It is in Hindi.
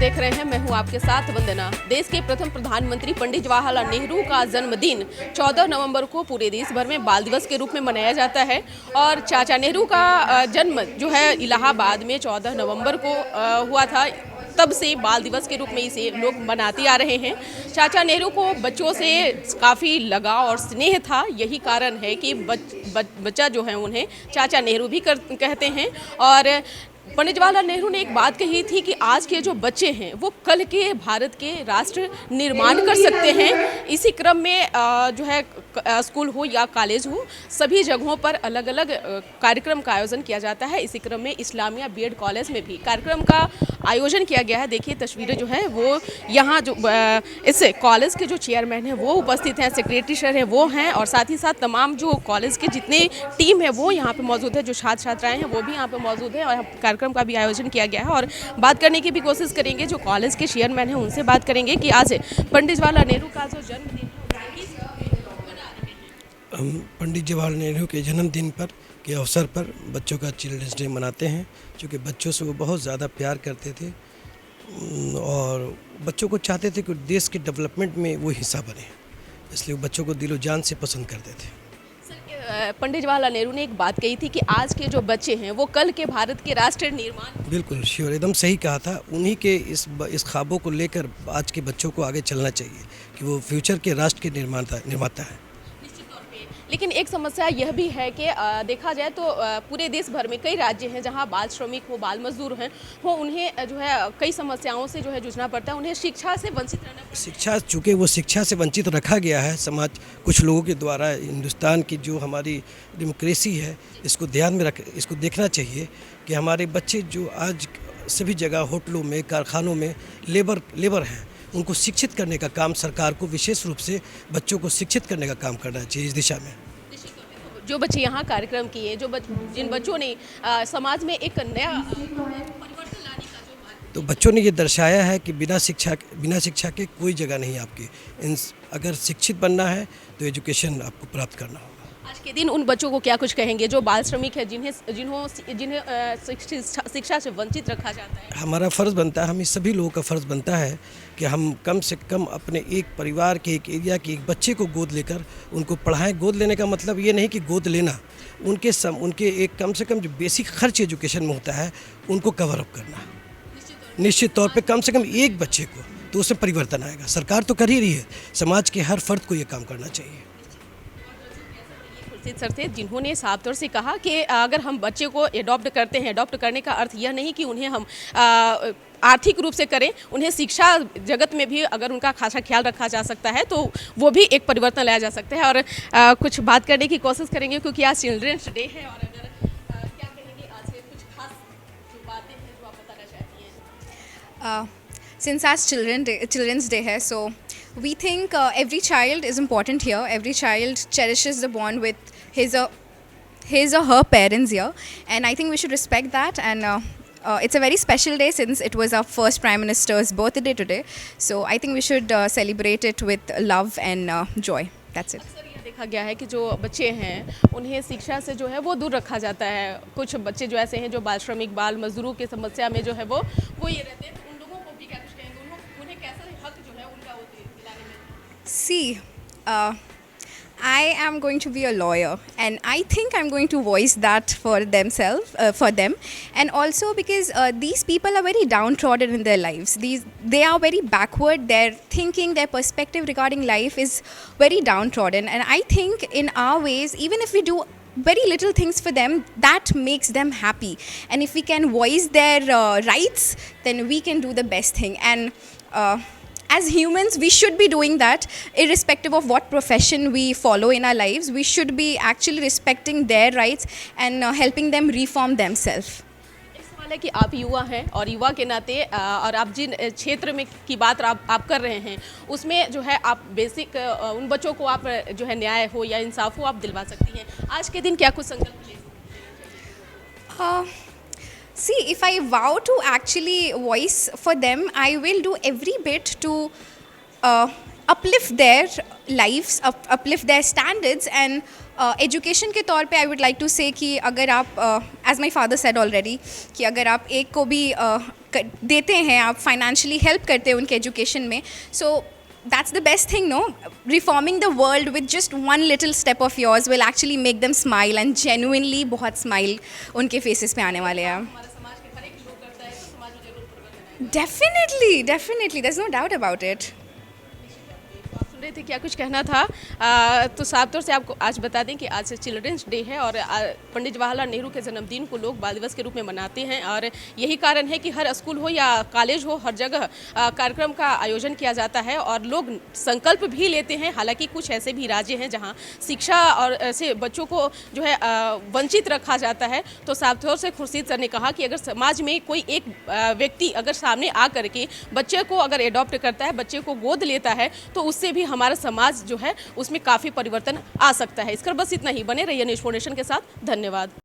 देख रहे हैं, मैं हूं आपके साथ वंदना। देश के प्रथम प्रधानमंत्री पंडित जवाहरलाल नेहरू का जन्मदिन 14 नवंबर को पूरे देश भर में बाल दिवस के रूप में मनाया जाता है। और चाचा नेहरू का जन्म जो है इलाहाबाद में 14 नवंबर को हुआ था। तब से बाल दिवस के रूप में इसे लोग मनाते आ रहे हैं। चाचा नेहरू को बच्चों से काफ़ी लगाव और स्नेह था। यही कारण है कि बच्चा जो है उन्हें चाचा नेहरू भी कहते हैं। और पंडित जवाहरलाल नेहरू ने एक बात कही थी कि आज के जो बच्चे हैं वो कल के भारत के राष्ट्र निर्माण कर सकते हैं। इसी क्रम में जो है स्कूल हो या कॉलेज हो, सभी जगहों पर अलग अलग कार्यक्रम का आयोजन किया जाता है। इसी क्रम में इस्लामिया बीएड कॉलेज में भी कार्यक्रम का आयोजन किया गया है। देखिए तस्वीरें जो है वो यहाँ जो इस कॉलेज के जो चेयरमैन हैं वो उपस्थित हैं, सेक्रेटरी सर हैं वो हैं, और साथ ही साथ तमाम जो कॉलेज के जितने टीम है वो यहाँ पे मौजूद है। जो छात्र छात्राएं हैं वो भी यहाँ पे मौजूद है और कार्यक्रम का भी आयोजन किया गया है। और बात करने की भी कोशिश करेंगे जो कॉलेज के चेयरमैन हैं उनसे बात करेंगे कि आज पंडित जवाहरलाल नेहरू का जो जन्मदिन हम पंडित जवाहरलाल नेहरू के जन्मदिन पर के अवसर पर बच्चों का चिल्ड्रंस डे मनाते हैं, क्योंकि बच्चों से वो बहुत ज़्यादा प्यार करते थे और बच्चों को चाहते थे कि देश के डेवलपमेंट में वो हिस्सा बने, इसलिए वो बच्चों को दिलो जान से पसंद करते थे। पंडित जवाहरलाल नेहरू ने एक बात कही थी कि आज के जो बच्चे हैं वो कल के भारत के राष्ट्र निर्माण। बिल्कुल श्योर, एकदम सही कहा था। उन्हीं के इस ख्वाबों को लेकर आज के बच्चों को आगे चलना चाहिए कि वो फ्यूचर के राष्ट्र के निर्माता है। लेकिन एक समस्या यह भी है कि देखा जाए तो पूरे देश भर में कई राज्य हैं जहां बाल श्रमिक हो, बाल मजदूर हैं हो, उन्हें जो है कई समस्याओं से जो है जूझना पड़ता है। उन्हें शिक्षा से वंचित रहना पड़ता है। शिक्षा, चूँकि वो शिक्षा से वंचित रखा गया है समाज कुछ लोगों के द्वारा। हिंदुस्तान की जो हमारी डेमोक्रेसी है इसको ध्यान में इसको देखना चाहिए कि हमारे बच्चे जो आज सभी जगह होटलों में, कारखानों में लेबर हैं, उनको शिक्षित करने का काम सरकार को विशेष रूप से बच्चों को शिक्षित करने का काम करना चाहिए इस दिशा में। जो बच्चे यहाँ कार्यक्रम किए, जिन बच्चों ने समाज में एक नया परिवर्तन लाने का जो तो बच्चों ने ये दर्शाया है कि बिना शिक्षा के कोई जगह नहीं आपकी। अगर शिक्षित बनना है तो एजुकेशन आपको प्राप्त करना होगा। आज के दिन उन बच्चों को क्या कुछ कहेंगे जो बाल श्रमिक है, जिन्हें शिक्षा से वंचित रखा जाता है? हमारा फ़र्ज़ बनता है, हम सभी लोगों का फ़र्ज़ बनता है कि हम कम से कम अपने एक परिवार के, एक एरिया के एक बच्चे को गोद लेकर उनको पढ़ाएं। गोद लेने का मतलब ये नहीं कि गोद लेना, उनके एक कम से कम जो बेसिक खर्च एजुकेशन में होता है उनको कवर अप करना। निश्चित तौर पे कम से कम एक बच्चे को, तो उससे परिवर्तन आएगा। सरकार तो कर ही रही है, समाज के हर फर्द को ये काम करना चाहिए। सर थे जिन्होंने साफ तौर से कहा कि अगर हम बच्चे को एडॉप्ट करते हैं, एडॉप्ट करने का अर्थ यह नहीं कि उन्हें हम आर्थिक रूप से करें, उन्हें शिक्षा जगत में भी अगर उनका खासा ख्याल रखा जा सकता है तो वो भी एक परिवर्तन लाया जा सकता है। और कुछ बात करने की कोशिश करेंगे क्योंकि आज चिल्ड्रंस डे है। और अगर क्या कहेंगे आज से कुछ खास जो बातें हैं जो आप बताना चाहती हैं? Since as Children's Day है, so we think every child is important here. Every child cherishes the bond with his or her parents here, and I think we should respect that. And it's a very special day since it was our first Prime Minister's birthday today. So I think we should celebrate it with love and joy. That's it. देखा गया है कि जो बच्चे हैं उन्हें शिक्षा से जो है वो दूर रखा जाता है। कुछ बच्चे जो ऐसे हैं जो बाल श्रमिक, बाल मजदूरों की समस्या में जो है वो ये रहते हैं। उन लोगों को भी क्या कुछ कहेंगे, उन्हें कैसा हक जो है उनका वो दिलाने में? See, I am going to be a lawyer, and I think I'm going to voice that for them, and also because these people are very downtrodden in their lives. They are very backward. Their thinking, their perspective regarding life is very downtrodden, and I think in our ways, even if we do very little things for them, that makes them happy. And if we can voice their rights, then we can do the best thing. And as humans, we should be doing that irrespective of what profession we follow in our lives. We should be actually respecting their rights and helping them reform themselves. एक सवाल है कि आप युवा हैं और युवा के नाते और आप जिन क्षेत्र में की बात आप कर रहे हैं उसमें जो है आप बेसिक उन बच्चों को आप जो है न्याय हो या इंसाफ हो आप दिलवा सकती हैं। आज के दिन क्या कुछ संकल्प ले? See, if I vow to actually voice for them, I will do every bit to uplift their lives, uplift their standards, and education के तौर पे आई वुड लाइक टू से कि अगर आप as my father said already कि अगर आप एक को भी देते हैं, आप फाइनेंशियली हेल्प करते हैं उनके एजुकेशन में, सो that's the best thing, no? Reforming the world with just one little step of yours will actually make them smile, and genuinely बहुत smile उनके faces पे आने वाले हैं. Definitely, there's no doubt about it. सुन रहे थे, क्या कुछ कहना था? तो साफ तौर से आपको आज बता दें कि आज चिल्ड्रंस डे है और पंडित जवाहरलाल नेहरू के जन्मदिन को लोग बाल दिवस के रूप में मनाते हैं, और यही कारण है कि हर स्कूल हो या कॉलेज हो, हर जगह कार्यक्रम का आयोजन किया जाता है और लोग संकल्प भी लेते हैं. हालांकि कुछ ऐसे भी राज्य हैं जहां शिक्षा और ऐसे बच्चों को जो है वंचित रखा जाता है. तो साफ तौर से खुर्शीद सर ने कहा कि अगर समाज में कोई एक व्यक्ति अगर सामने आ करके बच्चे को अगर एडॉप्ट करता है, बच्चे को गोद लेता है, तो उससे भी हमारा समाज जो है उसमें काफ़ी परिवर्तन आ सकता है. इसकर बस इतना ही. बने रहिए न्यूज़ फाउंडेशन के साथ. धन्यवाद.